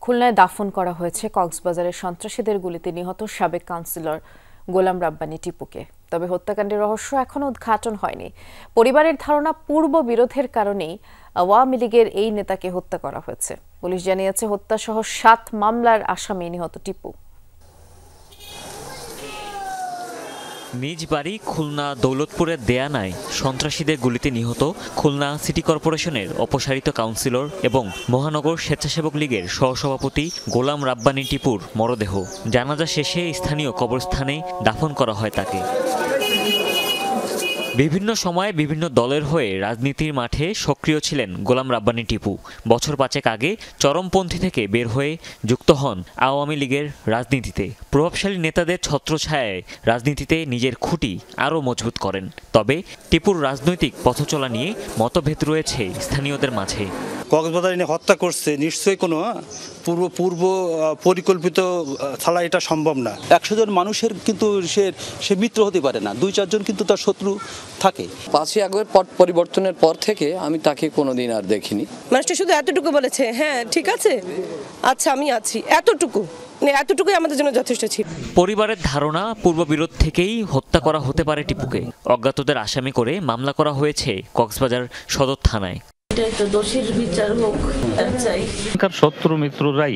খুলনায় দাফন করা হয়েছে কক্সবাজারের সন্ত্রাসীদের গুলিতে নিহত সাবেক কাউন্সিলর গোলাম রাব্বানী টিপুকে। তবে হত্যাকাণ্ডের রহস্য এখনো উদ্ঘাটন হয়নি। পরিবারের ধারণা পূর্ব বিরোধের কারণেই আওয়ামী লীগের এই নেতাকে হত্যা করা হয়েছে। পুলিশ জানিয়েছে হত্যাসহ 7 মামলার আসামি নিহত টিপু। নিজ বাড়ি খুলনা দৌলতপুরের দেয়ানায় সন্ত্রাসীদের গুলিতে নিহত খুলনা সিটি কর্পোরেশনের অপসারিত কাউন্সিলর এবং মহানগর স্বেচ্ছাসেবক লীগের সহসভাপতি গোলাম রাব্বানী টিপুর মরদেহ জানাজা শেষে স্থানীয় কবরস্থানে দাফন করা হয় তাকে। বিভিন্ন সময়ে বিভিন্ন দলের হয়ে রাজনীতির মাঠে সক্রিয় ছিলেন গোলাম রাব্বানী টিপু। বছর 5 আগে চরমপন্থী থেকে বের হয়ে যুক্ত হন আওয়ামী লীগের রাজনীতিতে। প্রভাবশালী নেতাদের ছত্রছায়ায় রাজনীতিতে নিজের খুঁটি আরও মজবুত করেন। তবে টিপুর রাজনৈতিক পথচলা নিয়ে মতভেদ রয়েছে স্থানীয়দের মাঝে। কক্সবাজারে নিয়ে হত্যা করছে, নিশ্চয়ই কোনো পূর্ব পরিকল্পিত ছাড়া এটা সম্ভব না। 100 জন মানুষের কিন্তু সে মিত্র হতে পারে না, 2-4 জন কিন্তু তার শত্রু থাকে। 5ই আগস্ট পট পরিবর্তনের পর থেকে আমি তাকে কোনোদিন আর দেখিনি। মানুষটা শুধু এতটুকু বলেছে, হ্যাঁ ঠিক আছে, আচ্ছা আমি আছি, এতটুকুই আমাদের জন্য যথেষ্ট ছিল। পরিবারের ধারণা পূর্ববিরোধ থেকেই হত্যা করা হতে পারে টিপুকে। অজ্ঞাতদের আসামি করে মামলা করা হয়েছে কক্সবাজার সদর থানায়। এটাই তো দোষীর বিচার হোক চাই। শত্রু মিত্ররাই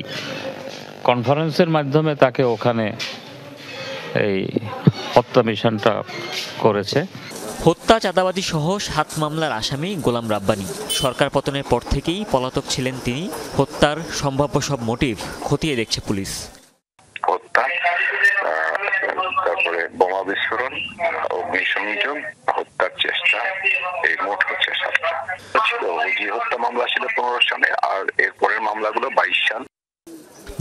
কনফারেন্সের মাধ্যমে তাকে ওখানে এই হত্যা মিশনটা করেছে। হত্যা, চাঁদাবাজি সহ 7 মামলার আসামি গোলাম রাব্বানী। সরকার পতনের পর থেকেই পলাতক ছিলেন তিনি। হত্যার সম্ভাব্য সব মোটিভ খতিয়ে দেখছে পুলিশ। হত্যা, তারপরে বোমা বিস্ফোরণ, অগ্নিসংযোগ, হত্যার চেষ্টা, এই মোট হচ্ছে 7টা ছিল। যে হত্যা মামলা ছিল 15 সালে, আর এর পরের মামলাগুলো 22 সাল।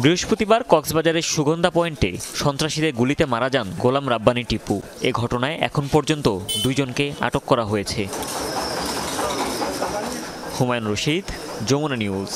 বৃহস্পতিবার কক্সবাজারের সুগন্ধা পয়েন্টে সন্ত্রাসীদের গুলিতে মারা যান গোলাম রাব্বানী টিপু। এ ঘটনায় এখন পর্যন্ত 2 জনকে আটক করা হয়েছে। হুমায়ুন রশিদ, যমুনা নিউজ।